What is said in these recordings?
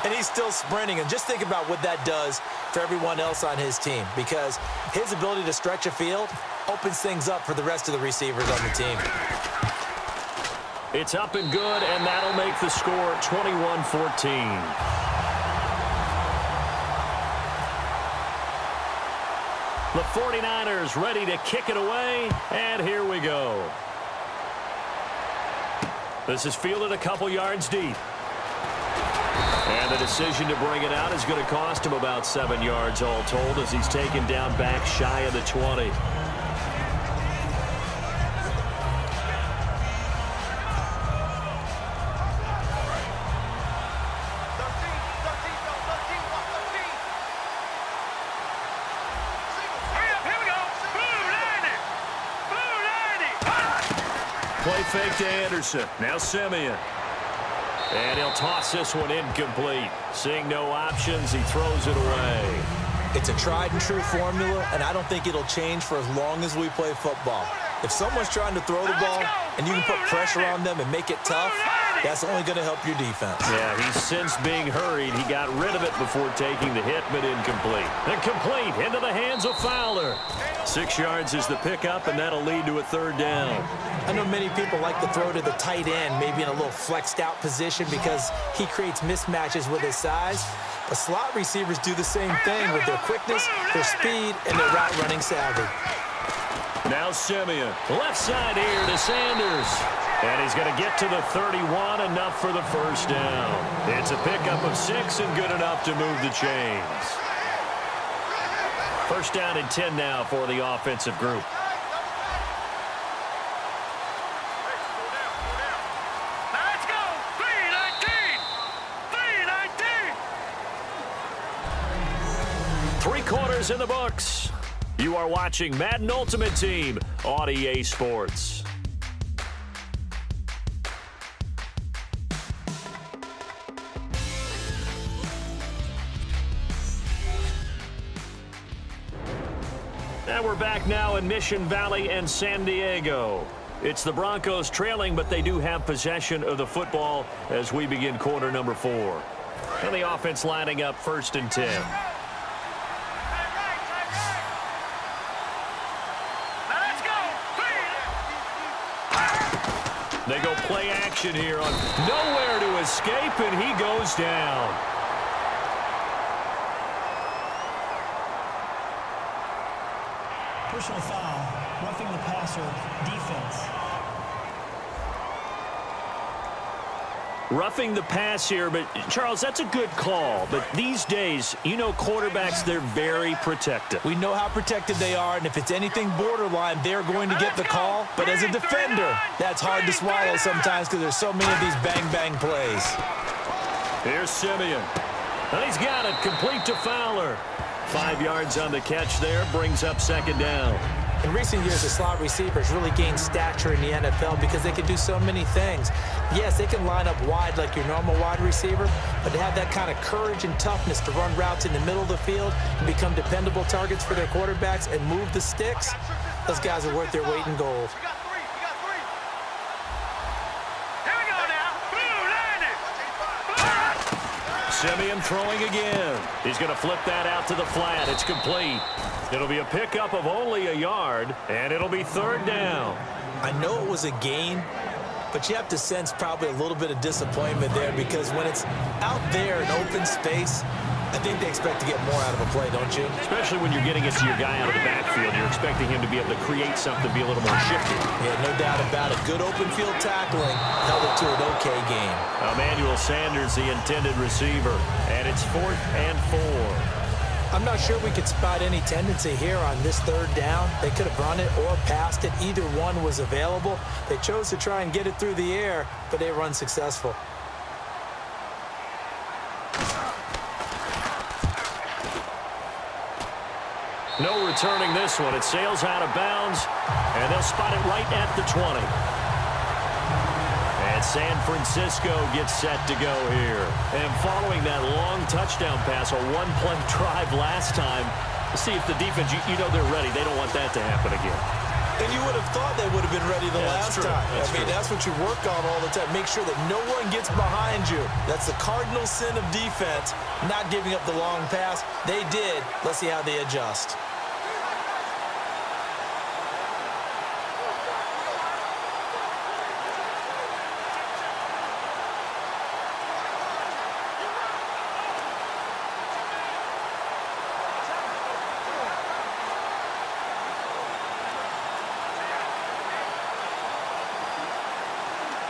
and he's still sprinting. And just think about what that does for everyone else on his team, because his ability to stretch a field opens things up for the rest of the receivers on the team. It's up and good, and that'll make the score 21-14. The 49ers ready to kick it away, and here we go. This is fielded a couple yards deep. And the decision to bring it out is going to cost him about 7 yards all told, as he's taken down back shy of the 20. Play fake to Anderson. Now Simeon. And he'll toss this one incomplete. Seeing no options, he throws it away. It's a tried and true formula, and I don't think it'll change for as long as we play football. If someone's trying to throw the ball and you can put pressure on them and make it tough, that's only going to help your defense. Yeah, he's since being hurried. He got rid of it before taking the hit, but incomplete. And complete into the hands of Fowler. 6 yards is the pickup, and that'll lead to a third down. I know many people like to throw to the tight end, maybe in a little flexed out position because he creates mismatches with his size. But slot receivers do the same thing with their quickness, their speed, and their route running savvy. Now Simeon, left side here to Sanders. And he's going to get to the 31, enough for the first down. It's a pickup of 6 and good enough to move the chains. First down and 10 now for the offensive group. Let's go! 3-19! 3-19! 3 quarters in the books. You are watching Madden Ultimate Team on EA Sports. And we're back now in Mission Valley and San Diego. It's the Broncos trailing, but they do have possession of the football as we begin quarter number 4. And the offense lining up 1st and 10. They go play action here on nowhere to escape, and he goes down. Personal foul, roughing the passer, defense. Roughing the pass here, but Charles, that's a good call. But these days, you know, quarterbacks, they're very protective. We know how protected they are, and if it's anything borderline, they're going to get the call. But as a defender, that's hard to swallow sometimes because there's so many of these bang-bang plays. Here's Simeon. And he's got it, complete to Fowler. 5 yards on the catch there, brings up 2nd down. In recent years, the slot receivers really gained stature in the NFL because they can do so many things. Yes, they can line up wide like your normal wide receiver, but to have that kind of courage and toughness to run routes in the middle of the field and become dependable targets for their quarterbacks and move the sticks, those guys are worth their weight in gold. Simeon throwing again. He's going to flip that out to the flat. It's complete. It'll be a pickup of only a yard, and it'll be 3rd down. I know it was a gain, but you have to sense probably a little bit of disappointment there because when it's out there in open space, I think they expect to get more out of a play, don't you? Especially when you're getting it to your guy out of the backfield. You're expecting him to be able to create something, be a little more shifty. Yeah, no doubt about it. Good open field tackling held it to an okay game. Emmanuel Sanders, the intended receiver, and it's 4th and 4. I'm not sure we could spot any tendency here on this 3rd down. They could have run it or passed it. Either one was available. They chose to try and get it through the air, but they were unsuccessful. No returning this one. It sails out of bounds, and they'll spot it right at the 20. And San Francisco gets set to go here. And following that long touchdown pass, a one-play drive last time, see if the defense, you know they're ready. They don't want that to happen again. And you would have thought they would have been ready the last time. I mean, that's what you work on all the time. Make sure that no one gets behind you. That's the cardinal sin of defense, not giving up the long pass. They did. Let's see how they adjust.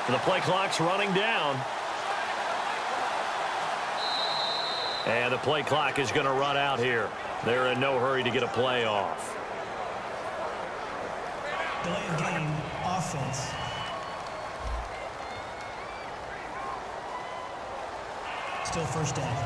The play clock's running down. And the play clock is going to run out here. They're in no hurry to get a play off. Delay of game, offense. Still first down.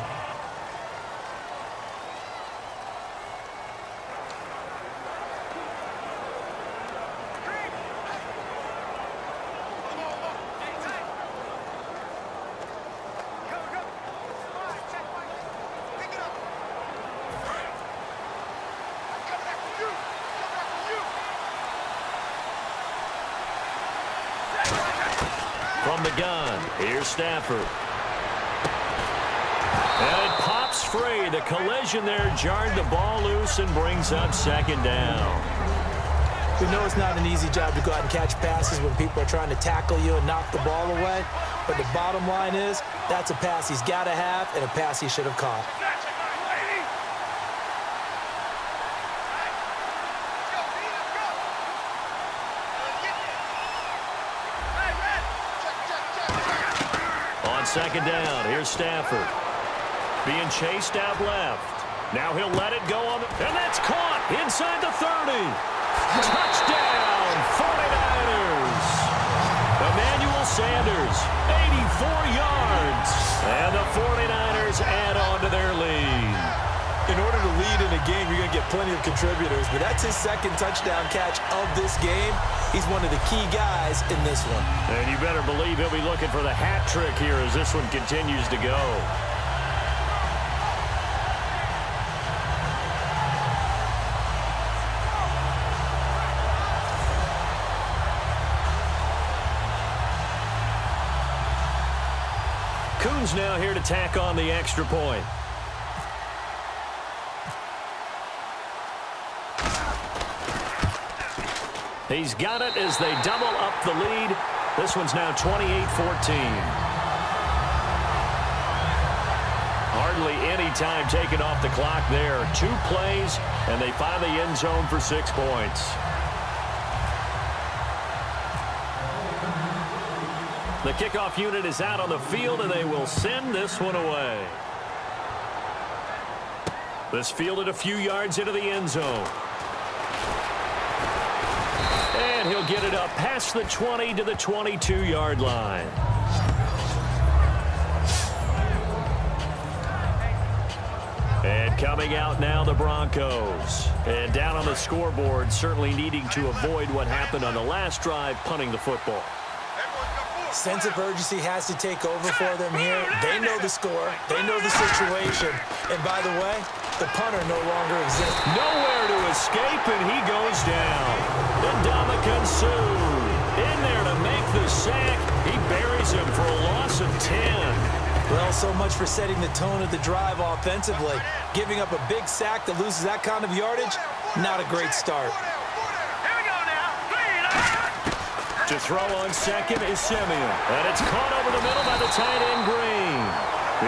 From the gun, here's Stafford. And it pops free. The collision there jarred the ball loose and brings up second down. We know it's not an easy job to go out and catch passes when people are trying to tackle you and knock the ball away. But the bottom line is, that's a pass he's got to have and a pass he should have caught. Second down. Here's Stafford. Being chased out left. Now he'll let it go on. And that's caught inside the 30. Touchdown, 49ers. Emmanuel Sanders, 84 yards. And the 49ers add on to their lead. In order to lead in a game, you're going to get plenty of contributors, but that's his second touchdown catch of this game. He's one of the key guys in this one. And you better believe he'll be looking for the hat trick here as this one continues to go. Coons now here to tack on the extra point. He's got it as they double up the lead. This one's now 28-14. Hardly any time taken off the clock there. 2 plays, and they find the end zone for 6 points. The kickoff unit is out on the field, and they will send this one away. This fielded a few yards into the end zone. And he'll get it up past the 20 to the 22-yard line. And coming out now, the Broncos. And down on the scoreboard, certainly needing to avoid what happened on the last drive, punting the football. Sense of urgency has to take over for them here. They know the score. They know the situation. And by the way, the punter no longer exists. Nowhere to escape, and he goes down. Ndamukong Suh in there to make the sack. He buries him for a loss of 10. Well, so much for setting the tone of the drive offensively. Giving up a big sack that loses that kind of yardage, not a great start. To throw on second is Simeon. And it's caught over the middle by the tight end, Green.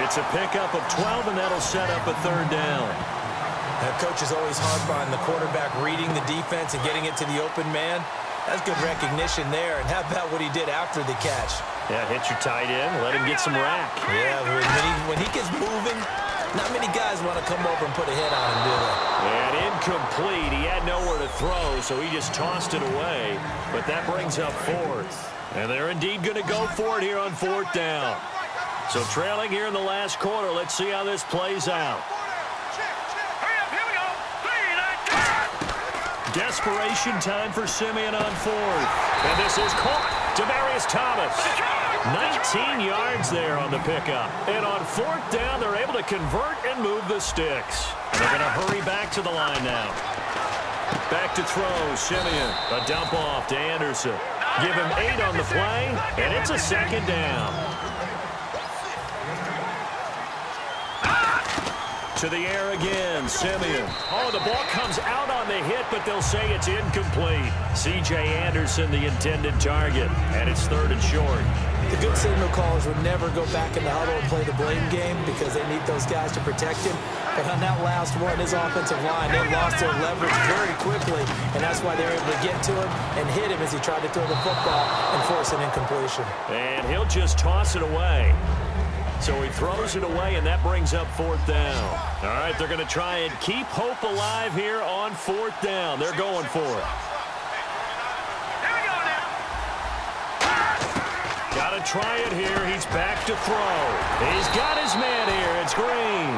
It's a pickup of 12, and that'll set up a third down. That coach is always hard on the quarterback reading the defense and getting it to the open man. That's good recognition there. And how about what he did after the catch? Yeah, hit your tight end, let him get some rack. Yeah, when he gets moving, not many guys want to come over and put a hit on him, do they? And incomplete. He had nowhere to throw, so he just tossed it away. But that brings up fourth. And they're indeed going to go for it here on fourth down. So trailing here in the last quarter, let's see how this plays out. Desperation time for Simeon on fourth. And this is caught. Demaryius Thomas. 19 yards there on the pickup. And on fourth down, they're able to convert and move the sticks. They're going to hurry back to the line now. Back to throw, Simeon. A dump off to Anderson. Give him 8 on the play, and it's a second down. To the air again, Simeon. Oh, the ball comes out on the hit, but they'll say it's incomplete. C.J. Anderson, the intended target, and it's 3rd and short. The good signal callers would never go back in the huddle and play the blame game because they need those guys to protect him. But on that last one, his offensive line, they lost their leverage very quickly, and that's why they were able to get to him and hit him as he tried to throw the football and force an incompletion. And he'll just toss it away. So he throws it away, and that brings up 4th down. All right, they're going to try and keep hope alive here on 4th down. They're going for it. Got to try it here. He's back to throw. He's got his man here. It's Green.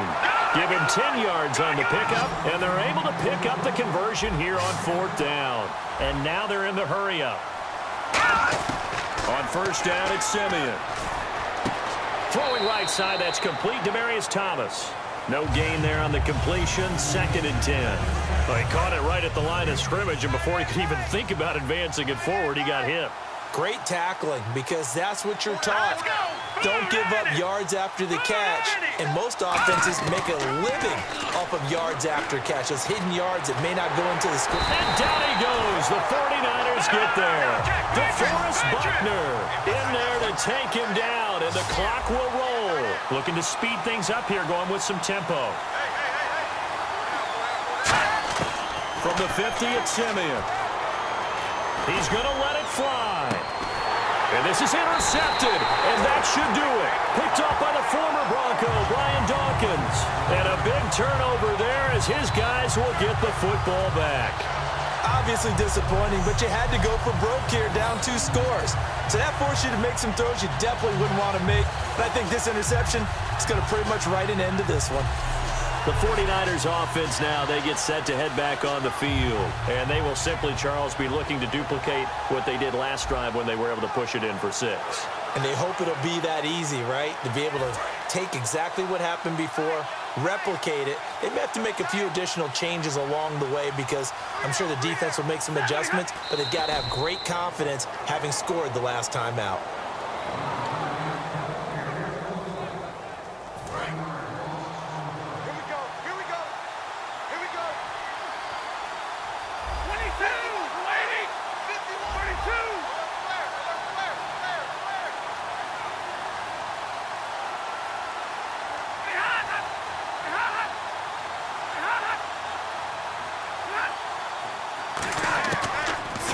Give him 10 yards on the pickup, and they're able to pick up the conversion here on 4th down. And now they're in the hurry-up. On 1st down, it's Simeon. Throwing right side, that's complete. Demaryius Thomas. No gain there on the completion. 2nd and 10. Well, he caught it right at the line of scrimmage, and before he could even think about advancing it forward, he got hit. Great tackling because that's what you're taught. Don't give up yards after the catch. And most offenses make a living off of yards after catch. Those hidden yards that may not go into the score. And down he goes. The 49ers get there. DeForest Buckner in there to take him down, and the clock will roll. Looking to speed things up here, going with some tempo. From the 50, it's Simeon. He's going to let it fly. And this is intercepted, and that should do it. Picked off by the former Bronco, Brian Dawkins. And a big turnover there as his guys will get the football back. Obviously disappointing, but you had to go for broke here, down 2 scores. So that forced you to make some throws you definitely wouldn't want to make. But I think this interception is going to pretty much write an end to this one. The 49ers offense now, they get set to head back on the field. And they will simply, Charles, be looking to duplicate what they did last drive when they were able to push it in for 6. And they hope it'll be that easy, right? To be able to take exactly what happened before, replicate it. They may have to make a few additional changes along the way because I'm sure the defense will make some adjustments, but they've got to have great confidence having scored the last time out.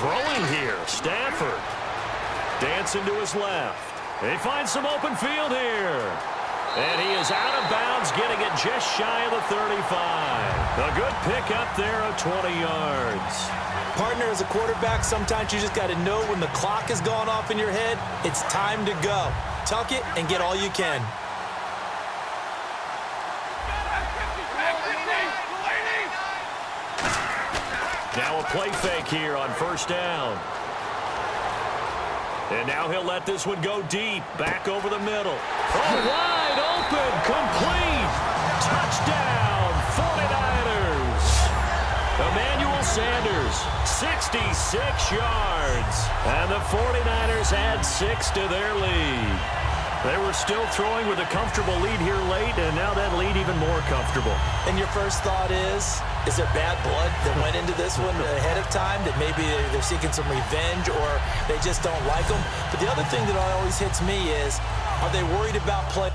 Throwing here, Stafford. Dancing to his left. He finds some open field here. And he is out of bounds, getting it just shy of the 35. A good pick up there of 20 yards. Partner, as a quarterback, sometimes you just got to know when the clock has gone off in your head, it's time to go. Tuck it and get all you can. Now a play fake here on 1st down. And now he'll let this one go deep, back over the middle. Oh, wide open, complete. Touchdown, 49ers. Emmanuel Sanders, 66 yards. And the 49ers add 6 to their lead. They were still throwing with a comfortable lead here late, and now that lead even more comfortable. And your first thought is there bad blood that went into this one ahead of time, that maybe they're seeking some revenge or they just don't like them? But the other thing that always hits me is, are they worried about play?